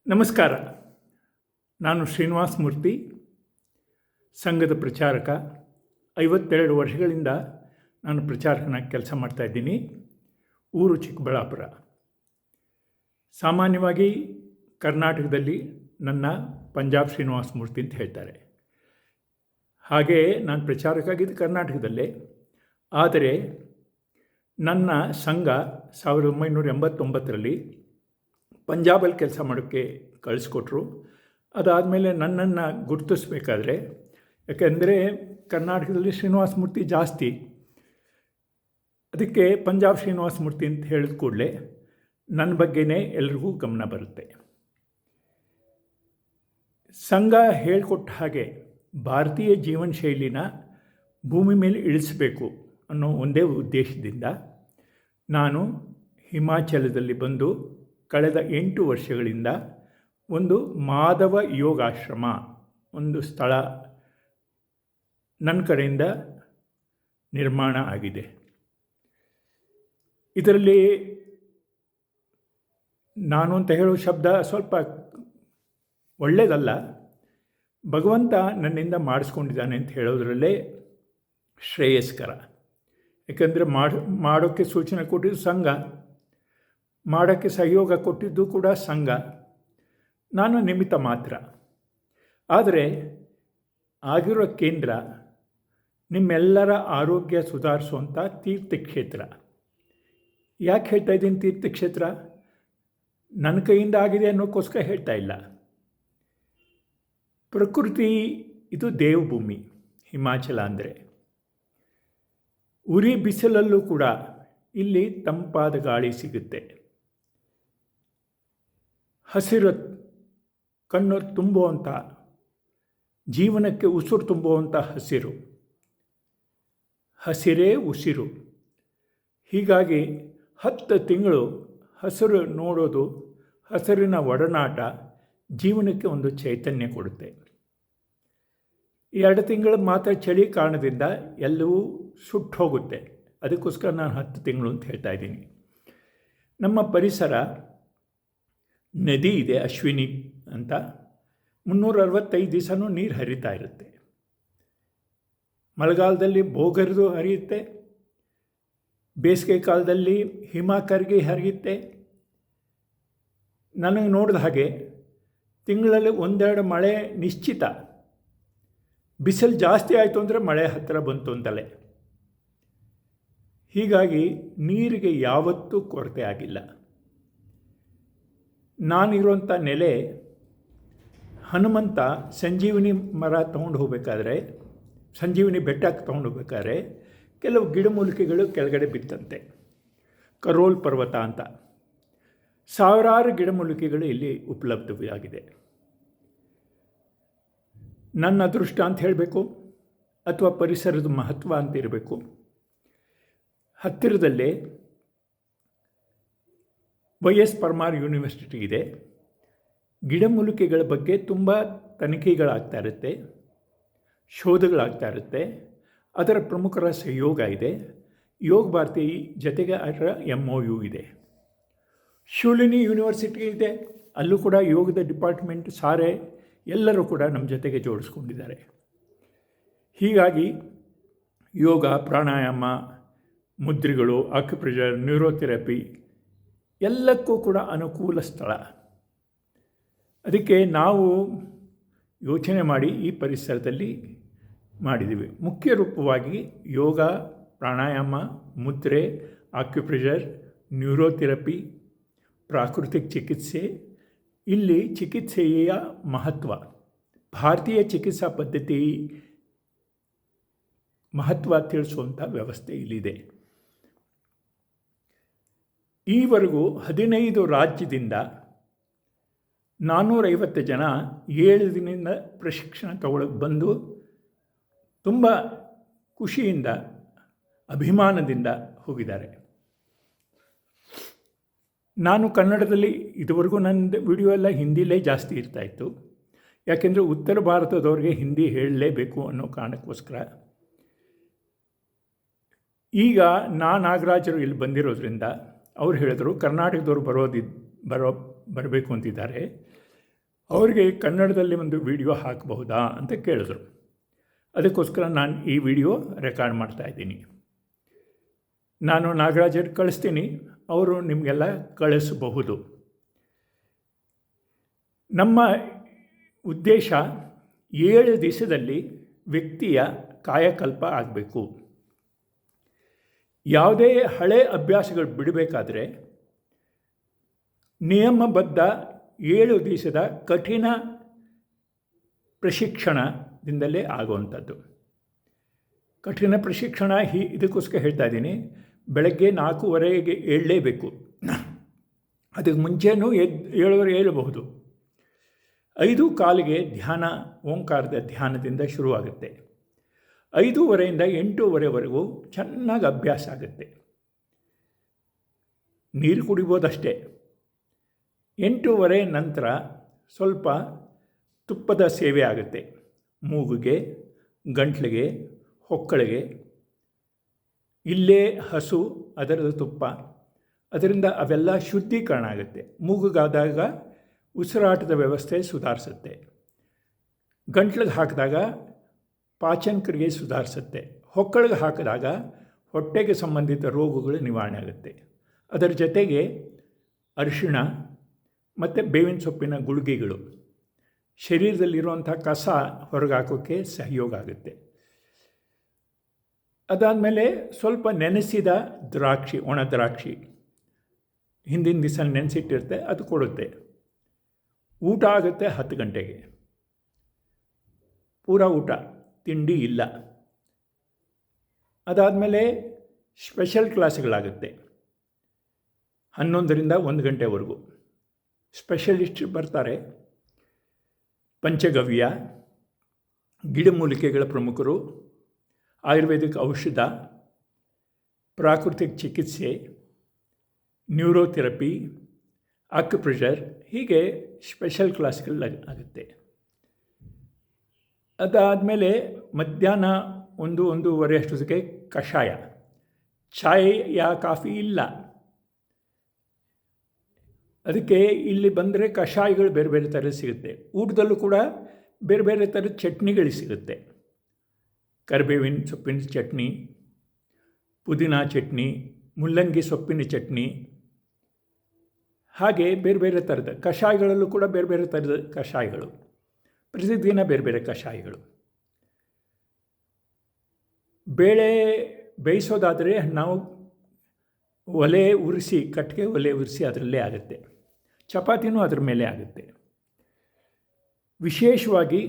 ನಮಸ್ಕಾರ. ನಾನು ಶ್ರೀನಿವಾಸ ಮೂರ್ತಿ, ಸಂಘದ ಪ್ರಚಾರಕ. 52 ವರ್ಷಗಳಿಂದ ನಾನು ಪ್ರಚಾರಕನಾಗಿ ಕೆಲಸ ಮಾಡ್ತಾಯಿದ್ದೀನಿ. ಊರು ಚಿಕ್ಕಬಳ್ಳಾಪುರ. ಸಾಮಾನ್ಯವಾಗಿ ಕರ್ನಾಟಕದಲ್ಲಿ ನನ್ನ ಪಂಜಾಬ್ ಶ್ರೀನಿವಾಸ ಮೂರ್ತಿ ಅಂತ ಹೇಳ್ತಾರೆ. ಹಾಗೆಯೇ ನಾನು ಪ್ರಚಾರಕ ಆಗಿದ್ದು ಕರ್ನಾಟಕದಲ್ಲೇ. ಆದರೆ ನನ್ನ ಸಂಘ 1989ರಲ್ಲಿ ಪಂಜಾಬಲ್ಲಿ ಕೆಲಸ ಮಾಡೋಕ್ಕೆ ಕಳಿಸ್ಕೊಟ್ರು. ಅದಾದಮೇಲೆ ನನ್ನನ್ನು ಗುರುತಿಸ್ಬೇಕಾದ್ರೆ, ಯಾಕೆಂದರೆ ಕರ್ನಾಟಕದಲ್ಲಿ ಶ್ರೀನಿವಾಸ ಮೂರ್ತಿ ಜಾಸ್ತಿ, ಅದಕ್ಕೆ ಪಂಜಾಬ್ ಶ್ರೀನಿವಾಸ ಮೂರ್ತಿ ಅಂತ ಹೇಳಿದ ಕೂಡಲೇ ನನ್ನ ಬಗ್ಗೆನೇ ಎಲ್ರಿಗೂ ಗಮನ ಬರುತ್ತೆ. ಸಂಘ ಹೇಳಿಕೊಟ್ಟ ಹಾಗೆ ಭಾರತೀಯ ಜೀವನ ಶೈಲಿನ ಭೂಮಿ ಮೇಲೆ ಇಳಿಸಬೇಕು ಅನ್ನೋ ಒಂದೇ ಉದ್ದೇಶದಿಂದ ನಾನು ಹಿಮಾಚಲದಲ್ಲಿ ಬಂದು ಕಳೆದ 8 ವರ್ಷಗಳಿಂದ ಒಂದು ಮಾಧವ ಯೋಗಾಶ್ರಮ, ಒಂದು ಸ್ಥಳ ನನ್ನ ಕಡೆಯಿಂದ ನಿರ್ಮಾಣ ಆಗಿದೆ. ಇದರಲ್ಲಿ ನಾನು ಅಂತ ಹೇಳೋ ಶಬ್ದ ಸ್ವಲ್ಪ ಒಳ್ಳೆಯದಲ್ಲ. ಭಗವಂತ ನನ್ನಿಂದ ಮಾಡಿಸ್ಕೊಂಡಿದ್ದಾನೆ ಅಂತ ಹೇಳೋದ್ರಲ್ಲೇ ಶ್ರೇಯಸ್ಕರ. ಯಾಕೆಂದರೆ ಮಾಡೋಕ್ಕೆ ಸೂಚನೆ ಕೊಟ್ಟಿದ್ದು ಸಂಘ, ಮಾಡೋಕ್ಕೆ ಸಹಯೋಗ ಕೊಟ್ಟಿದ್ದು ಕೂಡ ಸಂಘ. ನಾನು ನಿಮಿತ್ತ ಮಾತ್ರ. ಆದರೆ ಆಗಿರೋ ಕೇಂದ್ರ ನಿಮ್ಮೆಲ್ಲರ ಆರೋಗ್ಯ ಸುಧಾರಿಸುವಂಥ ತೀರ್ಥಕ್ಷೇತ್ರ. ಯಾಕೆ ಹೇಳ್ತಾ ಇದ್ದೀನಿ ತೀರ್ಥಕ್ಷೇತ್ರ? ನನ್ನ ಕೈಯಿಂದ ಆಗಿದೆ ಅನ್ನೋಕ್ಕೋಸ್ಕರ ಹೇಳ್ತಾ ಇಲ್ಲ. ಪ್ರಕೃತಿ ಇದು ದೇವಭೂಮಿ ಹಿಮಾಚಲ ಅಂದರೆ. ಉರಿ ಬಿಸಿಲಲ್ಲೂ ಕೂಡ ಇಲ್ಲಿ ತಂಪಾದ ಗಾಳಿ ಸಿಗುತ್ತೆ. ಹಸಿರು ಕಣ್ಣು ತುಂಬುವಂಥ, ಜೀವನಕ್ಕೆ ಉಸಿರು ತುಂಬುವಂಥ ಹಸಿರು. ಹಸಿರೇ ಉಸಿರು. ಹೀಗಾಗಿ 10 ತಿಂಗಳು ಹಸಿರು ನೋಡೋದು, ಹಸಿರಿನ ಒಡನಾಟ ಜೀವನಕ್ಕೆ ಒಂದು ಚೈತನ್ಯ ಕೊಡುತ್ತೆ. 2 ತಿಂಗಳ ಮಾತ್ರ ಚಳಿ ಕಾರಣದಿಂದ ಎಲ್ಲವೂ ಸುಟ್ಟು ಹೋಗುತ್ತೆ. ಅದಕ್ಕೋಸ್ಕರ ನಾನು 10 ತಿಂಗಳು ಅಂತ ಹೇಳ್ತಾ ಇದ್ದೀನಿ. ನಮ್ಮ ಪರಿಸರ, ನದಿ ಇದೆ ಅಶ್ವಿನಿ ಅಂತ, 365 ದಿವಸನೂ ನೀರು ಹರಿತಾ ಇರುತ್ತೆ. ಮಳೆಗಾಲದಲ್ಲಿ ಭೋಗರಿದು ಹರಿಯುತ್ತೆ, ಬೇಸಿಗೆ ಕಾಲದಲ್ಲಿ ಹಿಮ ಕರಗಿ ಹರಿಯುತ್ತೆ. ನನಗೆ ನೋಡಿದ ಹಾಗೆ ತಿಂಗಳಲ್ಲಿ 1-2 ಮಳೆ ನಿಶ್ಚಿತ. ಬಿಸಿಲು ಜಾಸ್ತಿ ಆಯಿತು ಅಂದರೆ ಮಳೆ ಹತ್ತಿರ ಬಂತು ಅಂತಲೇ. ಹೀಗಾಗಿ ನೀರಿಗೆ ಯಾವತ್ತೂ ಕೊರತೆ ಆಗಿಲ್ಲ. ನಾನಿರುವಂಥ ನೆಲೆ, ಹನುಮಂತ ಸಂಜೀವಿನಿ ಮರ ತೊಗೊಂಡು ಹೋಗಬೇಕಾದ್ರೆ, ಸಂಜೀವಿನಿ ಬೆಟ್ಟಕ್ಕೆ ತೊಗೊಂಡು ಹೋಗ್ಬೇಕಾದ್ರೆ ಕೆಲವು ಗಿಡಮೂಲಿಕೆಗಳು ಕೆಳಗಡೆ ಬಿತ್ತಂತೆ. ಕರೋಲ್ ಪರ್ವತ ಅಂತ ಸಾವಿರಾರು ಗಿಡಮೂಲಿಕೆಗಳು ಇಲ್ಲಿ ಉಪಲಬ್ಧವಾಗಿದೆ. ನನ್ನ ಅದೃಷ್ಟ ಅಂತ ಹೇಳಬೇಕು, ಅಥವಾ ಪರಿಸರದ ಮಹತ್ವ ಅಂತ ಇರಬೇಕು. ಹತ್ತಿರದಲ್ಲೇ YS ಪರ್ಮಾರ್ ಯೂನಿವರ್ಸಿಟಿ ಇದೆ. ಗಿಡಮೂಲಿಕೆಗಳ ಬಗ್ಗೆ ತುಂಬ ತನಿಖೆಗಳಾಗ್ತಾ ಇರುತ್ತೆ, ಶೋಧಗಳಾಗ್ತಾ ಇರುತ್ತೆ. ಅದರ ಪ್ರಮುಖರ ಸಹಯೋಗ ಇದೆ. ಯೋಗ ಭಾರತಿ ಜೊತೆಗೆ ಅದರ MOU ಇದೆ. ಶೂಲಿನಿ ಯೂನಿವರ್ಸಿಟಿ ಇದೆ, ಅಲ್ಲೂ ಕೂಡ ಯೋಗದ ಡಿಪಾರ್ಟ್ಮೆಂಟ್ ಸಾರೆ ಎಲ್ಲರೂ ಕೂಡ ನಮ್ಮ ಜೊತೆಗೆ ಜೋಡಿಸ್ಕೊಂಡಿದ್ದಾರೆ. ಹೀಗಾಗಿ ಯೋಗ, ಪ್ರಾಣಾಯಾಮ, ಮುದ್ರೆಗಳು, ಆಕ್ಯುಪ್ರೆಷರ್, ನ್ಯೂರೋಥೆರಪಿ ಎಲ್ಲಕ್ಕೂ ಕೂಡ ಅನುಕೂಲ ಸ್ಥಳ. ಅದಕ್ಕೆ ನಾವು ಯೋಚನೆ ಮಾಡಿ ಈ ಪರಿಸರದಲ್ಲಿ ಮಾಡಿದ್ದೀವಿ. ಮುಖ್ಯ ರೂಪವಾಗಿ ಯೋಗ, ಪ್ರಾಣಾಯಾಮ, ಮುದ್ರೆ, ಆಕ್ಯುಪ್ರೆಷರ್, ನ್ಯೂರೋಥೆರಪಿ, ಪ್ರಾಕೃತಿಕ ಚಿಕಿತ್ಸೆ. ಇಲ್ಲಿ ಚಿಕಿತ್ಸೆಯ ಮಹತ್ವ, ಭಾರತೀಯ ಚಿಕಿತ್ಸಾ ಪದ್ಧತಿ ಮಹತ್ವ ತಿಳಿಸುವಂಥ ವ್ಯವಸ್ಥೆ ಇಲ್ಲಿದೆ. ಈವರೆಗೂ 15 ರಾಜ್ಯದಿಂದ 450 ಜನ 7 ದಿನದಿಂದ ಪ್ರಶಿಕ್ಷಣ ತಗೊಳ್ಳೋಕೆ ಬಂದು ತುಂಬ ಖುಷಿಯಿಂದ, ಅಭಿಮಾನದಿಂದ ಹೋಗಿದ್ದಾರೆ. ನಾನು ಕನ್ನಡದಲ್ಲಿ ಇದುವರೆಗೂ ನನ್ನ ವಿಡಿಯೋ ಎಲ್ಲ ಹಿಂದಿಲೇ ಜಾಸ್ತಿ ಇರ್ತಾಯಿತ್ತು. ಯಾಕೆಂದರೆ ಉತ್ತರ ಭಾರತದವ್ರಿಗೆ ಹಿಂದಿ ಹೇಳಲೇಬೇಕು ಅನ್ನೋ ಕಾರಣಕ್ಕೋಸ್ಕರ. ಈಗ ನಾಗರಾಜರು ಇಲ್ಲಿ ಬಂದಿರೋದ್ರಿಂದ ಅವ್ರು ಹೇಳಿದ್ರು ಕರ್ನಾಟಕದವ್ರು ಬರಬೇಕು ಅಂತಿದ್ದಾರೆ. ಅವರಿಗೆ ಕನ್ನಡದಲ್ಲಿ ಒಂದು ವಿಡಿಯೋ ಹಾಕಬಹುದಾ ಅಂತ ಕೇಳಿದ್ರು. ಅದಕ್ಕೋಸ್ಕರ ನಾನು ಈ ವಿಡಿಯೋ ರೆಕಾರ್ಡ್ ಮಾಡ್ತಾಯಿದ್ದೀನಿ. ನಾನು ನಾಗರಾಜರಿಗೆ ಕಳಿಸ್ತೀನಿ, ಅವರು ನಿಮಗೆಲ್ಲ ಕಳಿಸಬಹುದು. ನಮ್ಮ ಉದ್ದೇಶ 7 ದಿವಸದಲ್ಲಿ ವ್ಯಕ್ತಿಯ ಕಾಯಕಲ್ಪ ಆಗಬೇಕು. ಯಾವುದೇ ಹಳೆ ಅಭ್ಯಾಸಗಳು ಬಿಡಬೇಕಾದ್ರೆ ನಿಯಮಬದ್ಧ 7 ದಿವಸದ ಕಠಿಣ ಪ್ರಶಿಕ್ಷಣದಿಂದಲೇ ಆಗುವಂಥದ್ದು. ಕಠಿಣ ಪ್ರಶಿಕ್ಷಣ ಇದಕ್ಕೋಸ್ಕರ ಹೇಳ್ತಾ ಇದ್ದೀನಿ, ಬೆಳಗ್ಗೆ 4:15ಗೆ ಏಳಲೇಬೇಕು. ಅದಕ್ಕೆ ಮುಂಚೆನೂ 7:15 ಏಳಬಹುದು. 5:15ಗೆ ಧ್ಯಾನ, ಓಂಕಾರದ ಧ್ಯಾನದಿಂದ ಶುರುವಾಗುತ್ತೆ. 5:30ಯಿಂದ 8:30ವರೆಗೂ ಚೆನ್ನಾಗಿ ಅಭ್ಯಾಸ ಆಗುತ್ತೆ. ನೀರು ಕುಡಿಬೋದಷ್ಟೇ. 8:30 ನಂತರ ಸ್ವಲ್ಪ ತುಪ್ಪದ ಸೇವೆ ಆಗುತ್ತೆ. ಮೂಗಿಗೆ, ಗಂಟ್ಲಿಗೆ, ಹೊಕ್ಕಳಿಗೆ. ಇಲ್ಲೇ ಹಸು, ಅದರದ ತುಪ್ಪ, ಅದರಿಂದ ಅವೆಲ್ಲ ಶುದ್ಧೀಕರಣ ಆಗುತ್ತೆ. ಮೂಗಿಗಾದಾಗ ಉಸಿರಾಟದ ವ್ಯವಸ್ಥೆ ಸುಧಾರಿಸುತ್ತೆ. ಗಂಟ್ಲಿಗೆ ಹಾಕಿದಾಗ ಪಾಚನಕ್ರಿಯೆ ಸುಧಾರಿಸುತ್ತೆ. ಹೊಕ್ಕಳಿಗೆ ಹಾಕಿದಾಗ ಹೊಟ್ಟೆಗೆ ಸಂಬಂಧಿತ ರೋಗಗಳು ನಿವಾರಣೆ ಆಗುತ್ತೆ. ಅದರ ಜೊತೆಗೆ ಅರಿಶಿಣ ಮತ್ತು ಬೇವಿನ ಸೊಪ್ಪಿನ ಗುಳಿಗೆಗಳು ಶರೀರದಲ್ಲಿರುವಂಥ ಕಸ ಹೊರಗೆ ಹಾಕೋಕ್ಕೆ ಸಹಯೋಗ ಆಗುತ್ತೆ. ಅದಾದಮೇಲೆ ಸ್ವಲ್ಪ ನೆನೆಸಿದ ದ್ರಾಕ್ಷಿ, ಒಣ ದ್ರಾಕ್ಷಿ ಹಿಂದಿನ ದಿವಸ ನೆನೆಸಿಟ್ಟಿರುತ್ತೆ, ಅದು ಕೊಡುತ್ತೆ. ಊಟ ಆಗುತ್ತೆ 10 ಗಂಟೆಗೆ. ಪೂರಾ ಊಟ, ತಿಂಡಿ ಇಲ್ಲ. ಅದಾದಮೇಲೆ ಸ್ಪೆಷಲ್ ಕ್ಲಾಸ್ಗಳಾಗುತ್ತೆ 11ರಿಂದ 1 ಗಂಟೆವರೆಗೂ. ಸ್ಪೆಷಲಿಸ್ಟ್ ಬರ್ತಾರೆ. ಪಂಚಗವ್ಯ, ಗಿಡಮೂಲಿಕೆಗಳ ಪ್ರಮುಖರು, ಆಯುರ್ವೇದಿಕ್ ಔಷಧ, ಪ್ರಾಕೃತಿಕ ಚಿಕಿತ್ಸೆ, ನ್ಯೂರೋಥೆರಪಿ, ಆಕ್ಯುಪ್ರೆಷರ್, ಹೀಗೆ ಸ್ಪೆಷಲ್ ಕ್ಲಾಸ್ಗಳು ಆಗುತ್ತೆ. ಅದಾದಮೇಲೆ ಮಧ್ಯಾಹ್ನ 1-1:30 ಅಷ್ಟೊತ್ತಿಗೆ ಕಷಾಯ. ಚಾಯ್ ಯಾ ಕಾಫಿ ಇಲ್ಲ. ಅದಕ್ಕೆ ಇಲ್ಲಿ ಬಂದರೆ ಕಷಾಯಗಳು ಬೇರೆ ಬೇರೆ ಥರ ಸಿಗುತ್ತೆ. ಊಟದಲ್ಲೂ ಕೂಡ ಬೇರೆ ಬೇರೆ ಥರದ ಚಟ್ನಿಗಳು ಸಿಗುತ್ತೆ. ಕರಿಬೇವಿನ ಸೊಪ್ಪಿನ ಚಟ್ನಿ, ಪುದೀನ ಚಟ್ನಿ, ಮುಲ್ಲಂಗಿ ಸೊಪ್ಪಿನ ಚಟ್ನಿ, ಹಾಗೆ ಬೇರೆ ಬೇರೆ ಥರದ ಕಷಾಯಗಳಲ್ಲೂ ಕೂಡ ಬೇರೆ ಬೇರೆ ಥರದ ಕಷಾಯಗಳು, ಪ್ರತಿದಿನ ಬೇರೆ ಬೇರೆ ಕಷಾಯಗಳು. ಬೇಳೆ ಬೇಯಿಸೋದಾದರೆ ನಾವು ಒಲೆ ಉರಿಸಿ, ಕಟ್ಟಿಗೆ ಒಲೆ ಉರಿಸಿ ಅದರಲ್ಲೇ ಆಗುತ್ತೆ. ಚಪಾತಿನೂ ಅದರ ಮೇಲೆ ಆಗುತ್ತೆ. ವಿಶೇಷವಾಗಿ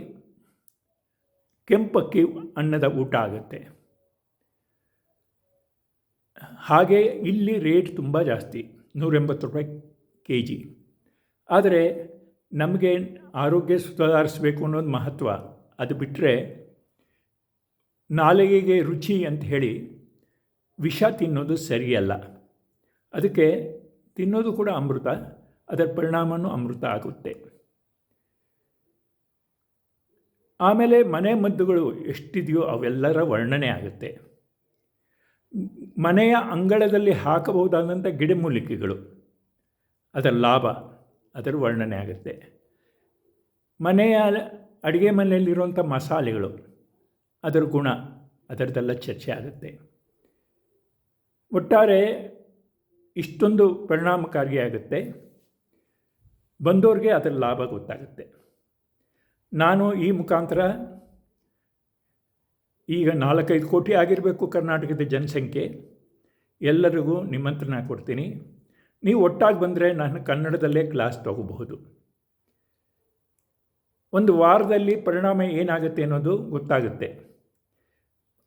ಕೆಂಪಕ್ಕಿ ಅನ್ನದ ಊಟ ಆಗುತ್ತೆ. ಹಾಗೆ ಇಲ್ಲಿ ರೇಟ್ ತುಂಬ ಜಾಸ್ತಿ, 180 ರೂಪಾಯಿ kg. ಆದರೆ ನಮಗೆ ಆರೋಗ್ಯ ಸುಧಾರಿಸಬೇಕು ಅನ್ನೋದು ಮಹತ್ವ. ಅದು ಬಿಟ್ಟರೆ ನಾಲಿಗೆಗೆ ರುಚಿ ಅಂತ ಹೇಳಿ ವಿಷ ತಿನ್ನೋದು ಸರಿಯಲ್ಲ. ಅದಕ್ಕೆ ತಿನ್ನೋದು ಕೂಡ ಅಮೃತ, ಅದರ ಪರಿಣಾಮವೂ ಅಮೃತ ಆಗುತ್ತೆ. ಆಮೇಲೆ ಮನೆ ಮದ್ದುಗಳು ಎಷ್ಟಿದೆಯೋ ಅವೆಲ್ಲರ ವರ್ಣನೆ ಆಗುತ್ತೆ. ಮನೆಯ ಅಂಗಳದಲ್ಲಿ ಹಾಕಬಹುದಾದಂಥ ಗಿಡಮೂಲಿಕೆಗಳು, ಅದರ ಲಾಭ, ಅದರ ವರ್ಣನೆ ಆಗುತ್ತೆ. ಮನೆಯ ಅಡುಗೆ ಮನೆಯಲ್ಲಿರುವಂಥ ಮಸಾಲೆಗಳು, ಅದರ ಗುಣ, ಅದರದ್ದೆಲ್ಲ ಚರ್ಚೆ ಆಗುತ್ತೆ. ಒಟ್ಟಾರೆ ಇಷ್ಟೊಂದು ಪರಿಣಾಮಕಾರಿಯಾಗುತ್ತೆ. ಬಂದವ್ರಿಗೆ ಅದರ ಲಾಭ ಗೊತ್ತಾಗುತ್ತೆ. ನಾನು ಈ ಮುಖಾಂತರ ಈಗ 4-5 ಕೋಟಿ ಆಗಿರಬೇಕು ಕರ್ನಾಟಕದ ಜನಸಂಖ್ಯೆ. ಎಲ್ಲರಿಗೂ ನಿಮಂತ್ರಣ ಕೊಡ್ತೀನಿ. ನೀವು ಒಟ್ಟಾಗಿ ಬಂದರೆ ನಾನು ಕನ್ನಡದಲ್ಲೇ ಕ್ಲಾಸ್ ತಗೋಬಹುದು. ಒಂದು ವಾರದಲ್ಲಿ ಪರಿಣಾಮ ಏನಾಗುತ್ತೆ ಅನ್ನೋದು ಗೊತ್ತಾಗುತ್ತೆ.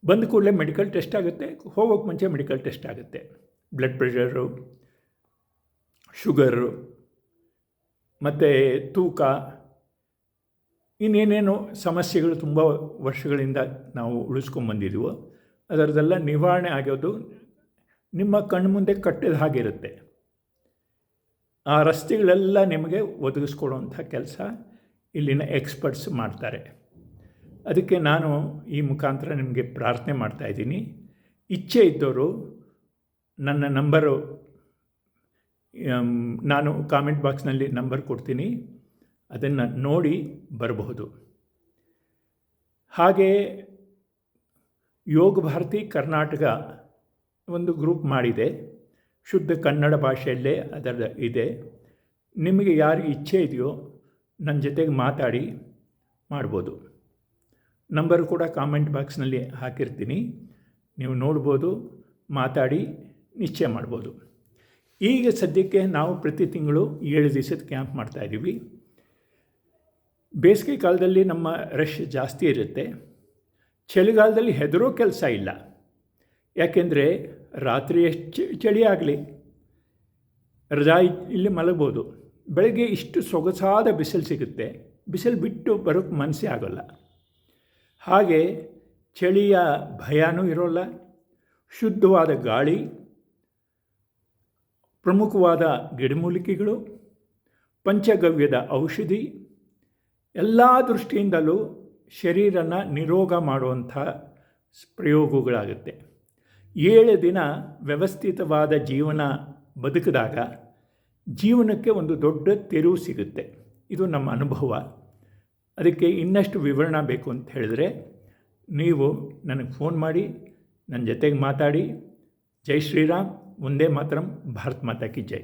ಬಂದ ಕೂಡಲೇ ಮೆಡಿಕಲ್ ಟೆಸ್ಟ್ ಆಗುತ್ತೆ, ಹೋಗೋಕ್ಕೆ ಮುಂಚೆ ಮೆಡಿಕಲ್ ಟೆಸ್ಟ್ ಆಗುತ್ತೆ. ಬ್ಲಡ್ ಪ್ರೆಷರು, ಶುಗರು, ಮತ್ತು ತೂಕ, ಇನ್ನೇನೇನು ಸಮಸ್ಯೆಗಳು ತುಂಬ ವರ್ಷಗಳಿಂದ ನಾವು ಉಳಿಸ್ಕೊಂಬಂದಿದ್ದೀವೋ ಅದರದೆಲ್ಲ ನಿವಾರಣೆ ಆಗೋದು ನಿಮ್ಮ ಕಣ್ಣು ಮುಂದೆ ಕಟ್ಟಿದ ಹಾಗಿರುತ್ತೆ. ಆ ರಸ್ತೆಗಳೆಲ್ಲ ನಿಮಗೆ ಒದಗಿಸ್ಕೊಡುವಂಥ ಕೆಲಸ ಇಲ್ಲಿನ ಎಕ್ಸ್ಪರ್ಟ್ಸ್ ಮಾಡ್ತಾರೆ. ಅದಕ್ಕೆ ನಾನು ಈ ಮುಖಾಂತರ ನಿಮಗೆ ಪ್ರಾರ್ಥನೆ ಮಾಡ್ತಾಯಿದ್ದೀನಿ. ಇಚ್ಛೆ ಇದ್ದವರು ನನ್ನ ನಂಬರು, ನಾನು ಕಾಮೆಂಟ್ ಬಾಕ್ಸ್ನಲ್ಲಿ ನಂಬರ್ ಕೊಡ್ತೀನಿ, ಅದನ್ನು ನೋಡಿ ಬರಬಹುದು. ಹಾಗೆ ಯೋಗ ಭಾರತಿ ಕರ್ನಾಟಕ ಒಂದು ಗ್ರೂಪ್ ಮಾಡಿದೆ, ಶುದ್ಧ ಕನ್ನಡ ಭಾಷೆಯಲ್ಲೇ ಅದರ ಇದೆ. ನಿಮಗೆ ಯಾರಿಗೆ ಇಚ್ಛೆ ಇದೆಯೋ ನನ್ನ ಜೊತೆಗೆ ಮಾತಾಡಿ ಮಾಡ್ಬೋದು. ನಂಬರ್ ಕೂಡ ಕಾಮೆಂಟ್ ಬಾಕ್ಸ್ನಲ್ಲಿ ಹಾಕಿರ್ತೀನಿ, ನೀವು ನೋಡ್ಬೋದು, ಮಾತಾಡಿ ನಿಶ್ಚಯ ಮಾಡ್ಬೋದು. ಈಗ ಸದ್ಯಕ್ಕೆ ನಾವು ಪ್ರತಿ ತಿಂಗಳು 7 ದಿವಸದ ಕ್ಯಾಂಪ್ ಮಾಡ್ತಾಯಿದ್ದೀವಿ. ಬೇಸಿಗೆ ಕಾಲದಲ್ಲಿ ನಮ್ಮ ರಶ್ ಜಾಸ್ತಿ ಇರುತ್ತೆ. ಚಳಿಗಾಲದಲ್ಲಿ ಹೆದರೋ ಕೆಲಸ ಇಲ್ಲ, ಯಾಕೆಂದರೆ ರಾತ್ರಿ ಎಷ್ಟು ಚಳಿ ಆಗಲಿ ರಜಾ ಇಲ್ಲಿ ಮಲಗ್ಬೋದು. ಬೆಳಗ್ಗೆ ಇಷ್ಟು ಸೊಗಸಾದ ಬಿಸಿಲು ಸಿಗುತ್ತೆ, ಬಿಸಿಲು ಬಿಟ್ಟು ಬರೋಕ್ಕೆ ಮನಸ್ಸೇ ಆಗೋಲ್ಲ. ಹಾಗೆ ಚಳಿಯ ಭಯನೂ ಇರೋಲ್ಲ, ಶುದ್ಧವಾದ ಗಾಳಿ, ಪ್ರಮುಖವಾದ ಗಿಡಮೂಲಿಕೆಗಳು, ಪಂಚಗವ್ಯದ ಔಷಧಿ, ಎಲ್ಲ ದೃಷ್ಟಿಯಿಂದಲೂ ಶರೀರನ ನಿರೋಗ ಮಾಡುವಂಥ ಪ್ರಯೋಗಗಳಾಗುತ್ತೆ. 7 ದಿನ ವ್ಯವಸ್ಥಿತವಾದ ಜೀವನ ಬದುಕಿದಾಗ ಜೀವನಕ್ಕೆ ಒಂದು ದೊಡ್ಡ ತಿರುವು ಸಿಗುತ್ತೆ. ಇದು ನಮ್ಮ ಅನುಭವ. ಅದಕ್ಕೆ ಇನ್ನಷ್ಟು ವಿವರಣೆ ಬೇಕು ಅಂತ ಹೇಳಿದ್ರೆ ನೀವು ನನಗೆ ಫೋನ್ ಮಾಡಿ, ನನ್ನ ಜೊತೆಗೆ ಮಾತಾಡಿ. ಜೈ ಶ್ರೀರಾಮ್, ವಂದೇ ಮಾತರಂ, ಭಾರತ್ ಮಾತಾ ಕಿ ಜೈ.